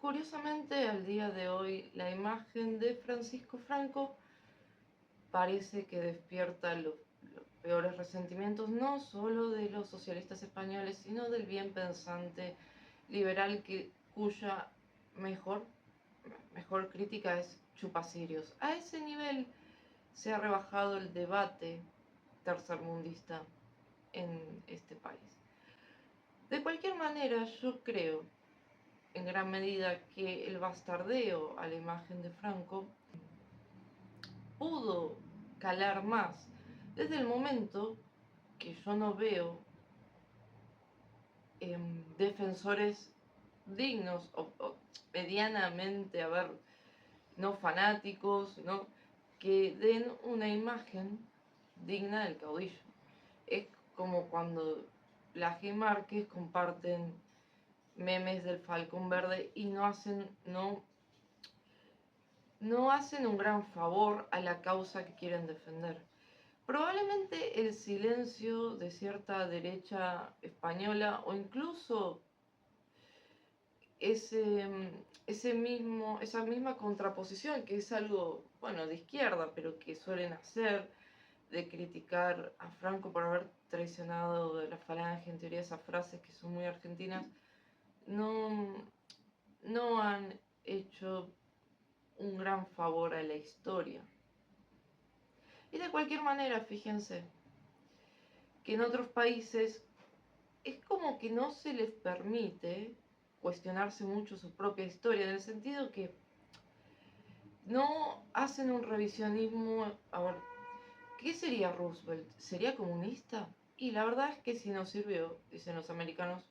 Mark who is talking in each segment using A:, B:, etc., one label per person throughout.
A: Curiosamente, al día de hoy, la imagen de Francisco Franco parece que despierta los peores resentimientos, no solo de los socialistas españoles, sino del bien pensante liberal cuya mejor, mejor crítica es chupacirios. A ese nivel se ha rebajado el debate tercermundista en este país. De cualquier manera, yo creo en gran medida que el bastardeo a la imagen de Franco pudo calar más desde el momento que yo no veo defensores dignos o medianamente, a ver, no fanáticos, ¿no? Que den una imagen digna del caudillo. Es como cuando Laje y Márquez comparten memes del Falcón Verde y no hacen un gran favor a la causa que quieren defender. Probablemente el silencio de cierta derecha española o incluso esa misma contraposición, que es algo, bueno, de izquierda, pero que suelen hacer, de criticar a Franco por haber traicionado de la falange, en teoría esas frases que son muy argentinas, no, no han hecho un gran favor a la historia. Y de cualquier manera, fíjense que en otros países es como que no se les permite cuestionarse mucho su propia historia, en el sentido que no hacen un revisionismo. A ver, ¿qué sería Roosevelt? ¿Sería comunista? Y la verdad es que si nos sirvió, dicen los americanos,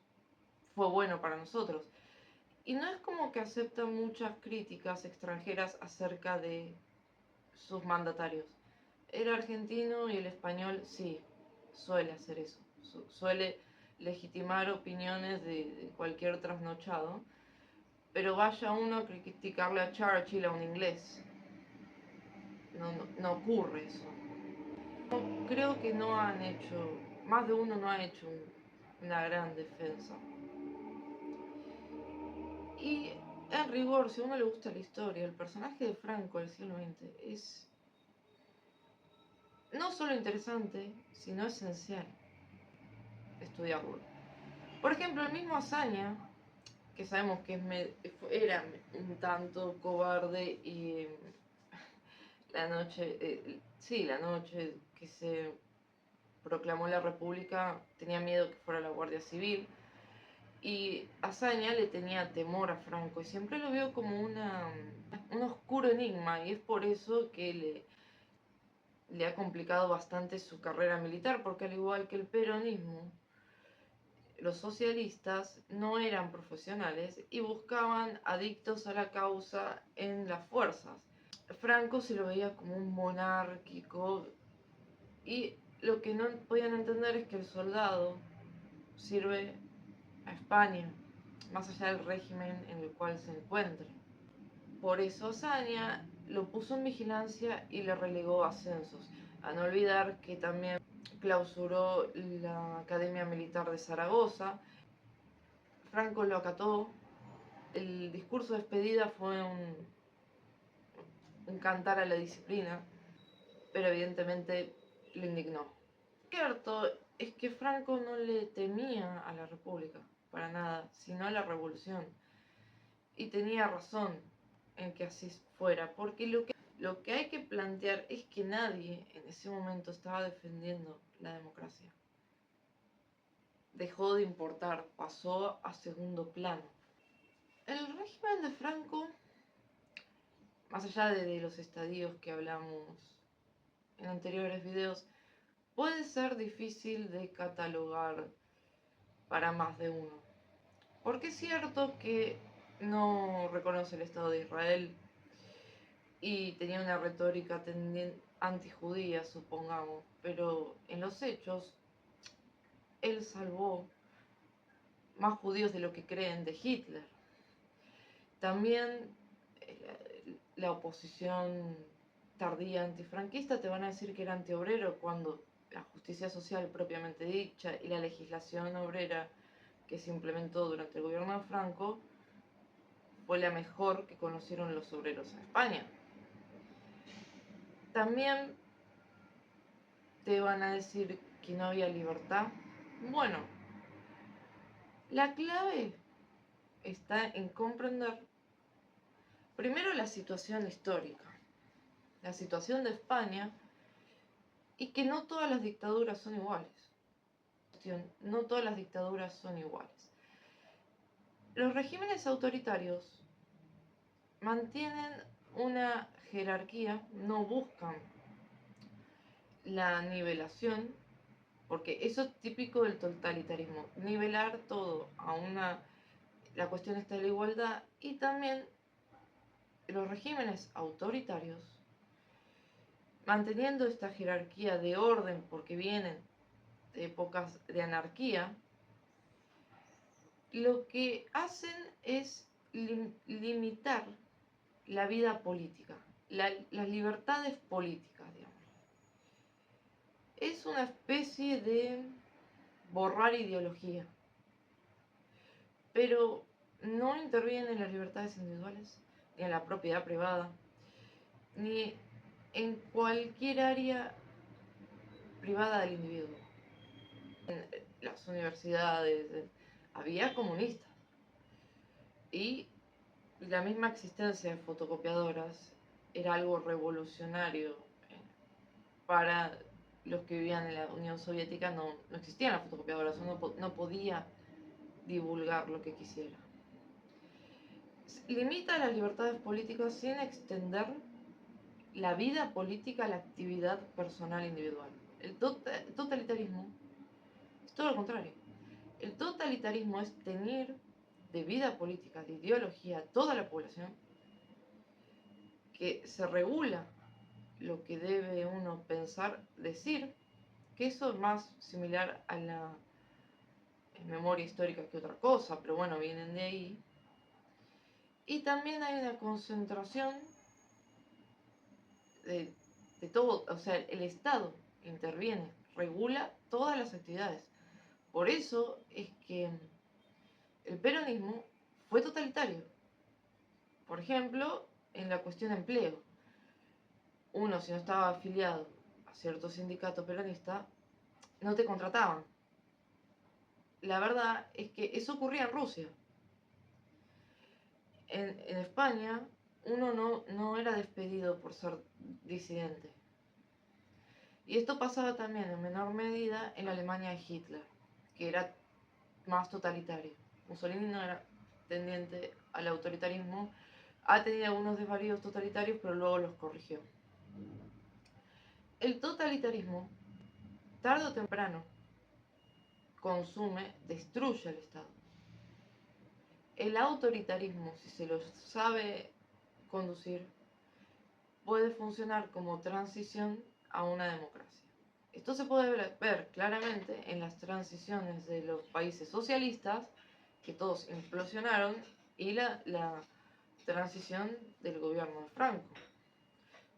A: fue bueno para nosotros. Y no es como que aceptan muchas críticas extranjeras acerca de sus mandatarios. El argentino y el español sí, suele hacer eso. Suele legitimar opiniones de cualquier trasnochado. Pero vaya uno a criticarle a Churchill a un inglés. No ocurre eso. Creo que no han hecho, más de uno no ha hecho una gran defensa. Y en rigor, si a uno le gusta la historia, el personaje de Franco del siglo XX es no solo interesante, sino esencial estudiarlo. Por ejemplo, el mismo Azaña, que sabemos que era un tanto cobarde y la noche que se proclamó la República tenía miedo que fuera la Guardia Civil. Y Azaña le tenía temor a Franco y siempre lo vio como un oscuro enigma, y es por eso que le ha complicado bastante su carrera militar, porque al igual que el peronismo, los socialistas no eran profesionales y buscaban adictos a la causa en las fuerzas. Franco se lo veía como un monárquico, y lo que no podían entender es que el soldado sirve a España, más allá del régimen en el cual se encuentre. Por eso Azaña lo puso en vigilancia y le relegó ascensos. A no olvidar que también clausuró la Academia Militar de Zaragoza. Franco lo acató. El discurso de despedida fue un cantar a la disciplina, pero evidentemente lo indignó. Cierto es que Franco no le temía a la República, para nada, sino a la revolución. Y tenía razón en que así fuera, porque lo que hay que plantear es que nadie en ese momento estaba defendiendo la democracia. Dejó de importar, pasó a segundo plano. El régimen de Franco, más allá de los estadios que hablamos en anteriores videos, puede ser difícil de catalogar para más de uno. Porque es cierto que no reconoce el Estado de Israel y tenía una retórica antijudía, supongamos, pero en los hechos él salvó más judíos de lo que creen de Hitler. También la oposición tardía antifranquista te van a decir que era antiobrero, cuando la justicia social propiamente dicha y la legislación obrera que se implementó durante el gobierno de Franco fue la mejor que conocieron los obreros en España. También te van a decir que no había libertad. Bueno, la clave está en comprender primero la situación histórica, la situación de España, y que no todas las dictaduras son iguales. No todas las dictaduras son iguales. Los regímenes autoritarios mantienen una jerarquía, no buscan la nivelación, porque eso es típico del totalitarismo, nivelar todo a una... La cuestión está en la igualdad, y también los regímenes autoritarios, manteniendo esta jerarquía de orden, porque vienen de épocas de anarquía, lo que hacen es limitar la vida política, las libertades políticas, digamos. Es una especie de borrar ideología, pero no intervienen en las libertades individuales, ni en la propiedad privada, ni en cualquier área privada del individuo. En las universidades había comunistas, y la misma existencia de fotocopiadoras era algo revolucionario para los que vivían en la Unión Soviética. No existían las fotocopiadoras, uno no podía divulgar lo que quisiera. Limita las libertades políticas sin extender la vida política a la actividad personal individual. El totalitarismo es todo lo contrario. El totalitarismo es tener de vida política, de ideología, toda la población, que se regula lo que debe uno pensar, decir, que eso es más similar a la memoria histórica que otra cosa, pero bueno, vienen de ahí. Y también hay una concentración de todo, o sea, el Estado interviene, regula todas las actividades. Por eso es que el peronismo fue totalitario. Por ejemplo, en la cuestión de empleo. Uno, si no estaba afiliado a cierto sindicato peronista, no te contrataban. La verdad es que eso ocurría en Rusia. En España, uno no era despedido por ser disidente. Y esto pasaba también en menor medida en la Alemania de Hitler, que era más totalitario. Mussolini no era tendiente al autoritarismo, ha tenido algunos desvaríos totalitarios, pero luego los corrigió. El totalitarismo, tarde o temprano, consume, destruye al Estado. El autoritarismo, si se lo sabe conducir, puede funcionar como transición a una democracia. Esto se puede ver claramente en las transiciones de los países socialistas, que todos implosionaron, y la transición del gobierno de Franco.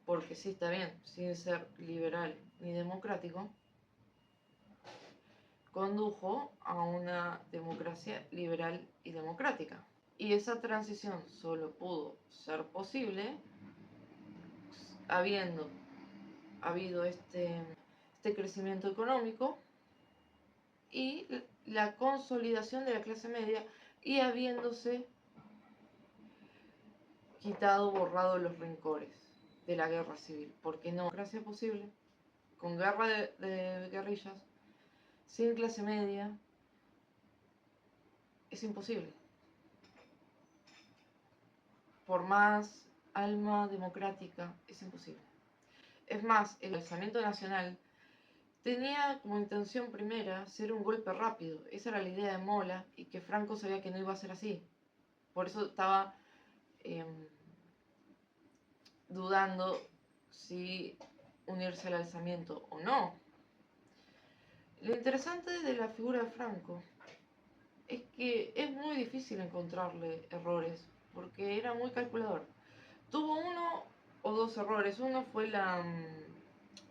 A: Porque sí, está bien, sin ser liberal ni democrático, condujo a una democracia liberal y democrática. Y esa transición solo pudo ser posible habiendo habido este crecimiento económico y la consolidación de la clase media, y habiéndose quitado, borrado los rencores de la guerra civil. Porque no, democracia posible, con guerra de guerrillas, sin clase media, es imposible. Por más alma democrática, es imposible. Es más, el alzamiento nacional tenía como intención primera ser un golpe rápido. Esa era la idea de Mola, y que Franco sabía que no iba a ser así. Por eso estaba dudando si unirse al alzamiento o no. Lo interesante de la figura de Franco es que es muy difícil encontrarle errores, porque era muy calculador. Tuvo uno o dos errores. Uno fue la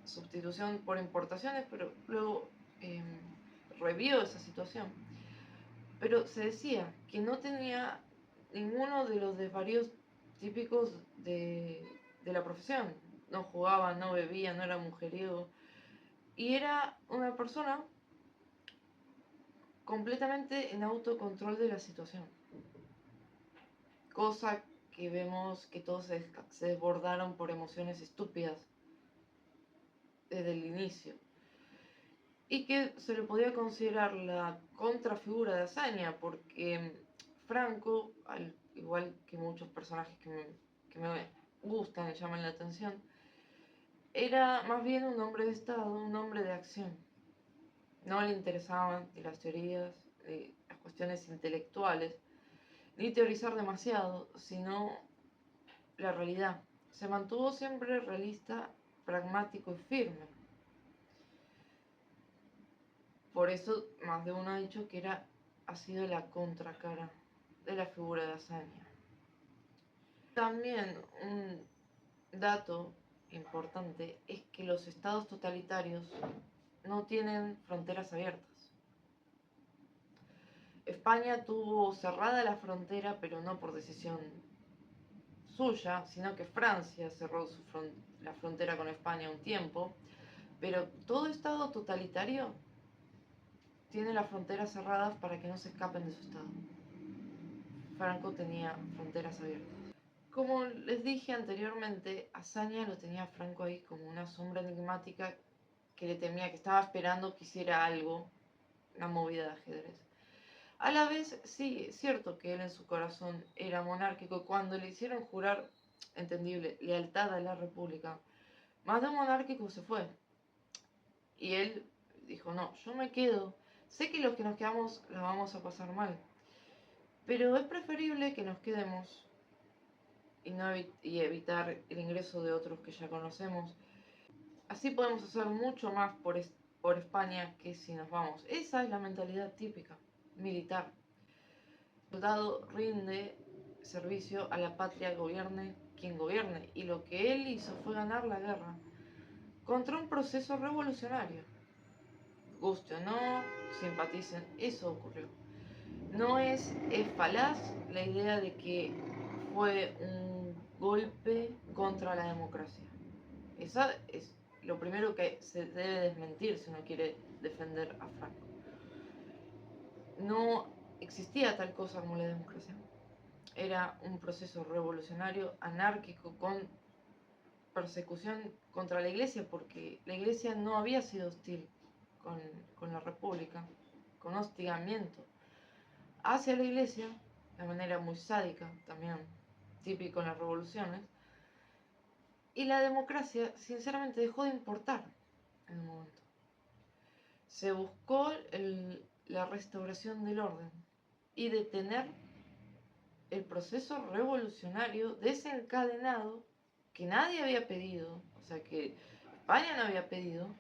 A: sustitución por importaciones, pero luego revió esa situación. Pero se decía que no tenía ninguno de los desvaríos típicos de la profesión. No jugaba, no bebía, no era mujeriego. Y era una persona completamente en autocontrol de la situación. Cosa que vemos que todos se desbordaron por emociones estúpidas desde el inicio. Y que se le podía considerar la contrafigura de Azaña, porque Franco, al igual que muchos personajes que me gustan y llaman la atención, era más bien un hombre de Estado, un hombre de acción. No le interesaban ni las teorías, ni las cuestiones intelectuales, ni teorizar demasiado, sino la realidad. Se mantuvo siempre realista, pragmático y firme. Por eso más de uno ha dicho que ha sido la contracara de la figura de Azaña. También un dato importante es que los estados totalitarios no tienen fronteras abiertas. España tuvo cerrada la frontera, pero no por decisión suya, sino que Francia cerró la frontera con España un tiempo, pero todo estado totalitario tiene las fronteras cerradas para que no se escapen de su estado. Franco tenía fronteras abiertas. Como les dije anteriormente, Azaña lo tenía a Franco ahí como una sombra enigmática que le temía, que estaba esperando que hiciera algo, una movida de ajedrez. A la vez, sí, es cierto que él en su corazón era monárquico. Cuando le hicieron jurar, entendible, lealtad a la República, más de un monárquico se fue. Y él dijo, no, yo me quedo. Sé que los que nos quedamos la vamos a pasar mal, pero es preferible que nos quedemos y evitar el ingreso de otros que ya conocemos. Así podemos hacer mucho más por España que si nos vamos. Esa es la mentalidad típica, militar. El soldado rinde servicio a la patria, gobierne quien gobierne, y lo que él hizo fue ganar la guerra contra un proceso revolucionario. Guste o no, simpaticen, eso ocurrió. No es falaz la idea de que fue un golpe contra la democracia. Esa es lo primero que se debe desmentir si uno quiere defender a Franco. No existía tal cosa como la democracia. Era un proceso revolucionario, anárquico, con persecución contra la iglesia, porque la iglesia no había sido hostil con la república, con hostigamiento hacia la iglesia, de manera muy sádica, también típico en las revoluciones, y la democracia sinceramente dejó de importar en un momento. Se buscó la restauración del orden y detener el proceso revolucionario desencadenado que nadie había pedido, o sea que España no había pedido,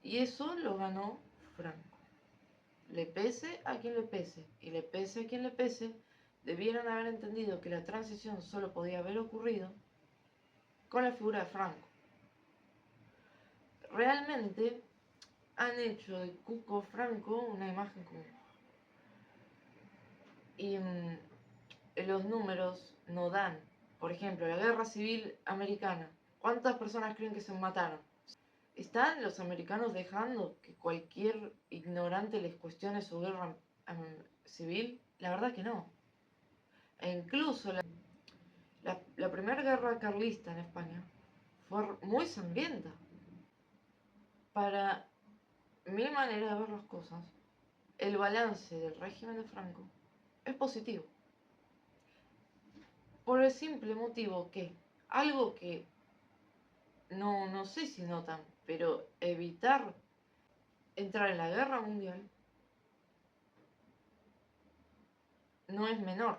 A: y eso lo ganó Franco. Le pese a quien le pese, y le pese a quien le pese, debieron haber entendido que la transición solo podía haber ocurrido con la figura de Franco. Realmente han hecho de Cuco Franco una imagen común. Y los números no dan. Por ejemplo, la guerra civil americana. ¿Cuántas personas creen que se mataron? ¿Están los americanos dejando que cualquier ignorante les cuestione su guerra civil? La verdad que no. E incluso la primera guerra carlista en España fue muy sangrienta. Para mi manera de ver las cosas, el balance del régimen de Franco es positivo. Por el simple motivo que algo que no sé si notan, pero evitar entrar en la guerra mundial no es menor.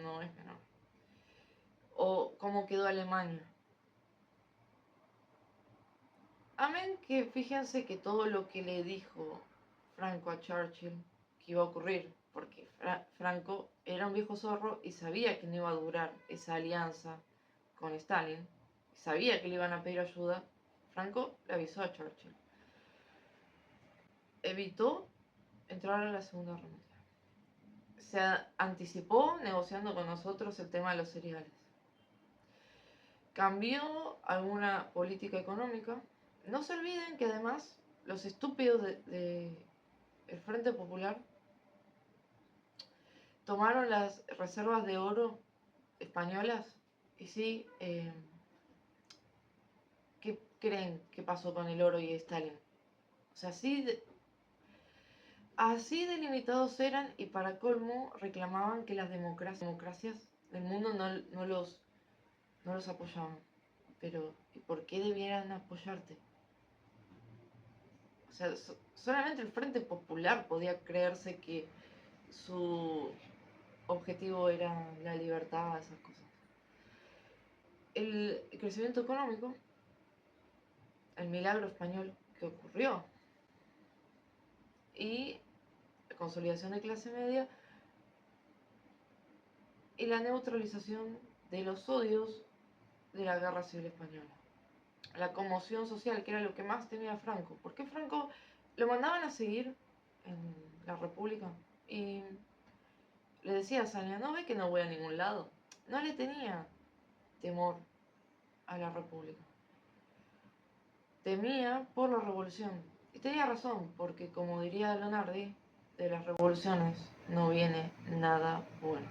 A: No es menor. O cómo quedó Alemania. Amén que fíjense que todo lo que le dijo Franco a Churchill que iba a ocurrir, porque Franco era un viejo zorro y sabía que no iba a durar esa alianza con Stalin, sabía que le iban a pedir ayuda. Franco le avisó a Churchill. Evitó entrar a la Segunda Guerra Mundial. se anticipó negociando con nosotros el tema de los cereales. Cambió alguna política económica. No se olviden que además los estúpidos de el Frente Popular tomaron las reservas de oro españolas y sí, ¿qué creen que pasó con el oro y Stalin? O sea, así delimitados eran, y para colmo reclamaban que las democracias del mundo no los apoyaban. Pero, ¿y por qué debieran apoyarte? O sea, solamente el Frente Popular podía creerse que su objetivo era la libertad, esas cosas. El crecimiento económico, el milagro español que ocurrió, y la consolidación de clase media y la neutralización de los odios de la Guerra Civil Española. La conmoción social, que era lo que más temía Franco. Porque Franco lo mandaban a seguir en la República y le decía a Saña, no ve que no voy a ningún lado. No le tenía temor a la República. Temía por la revolución. Y tenía razón, porque como diría Leonardi, de las revoluciones no viene nada bueno.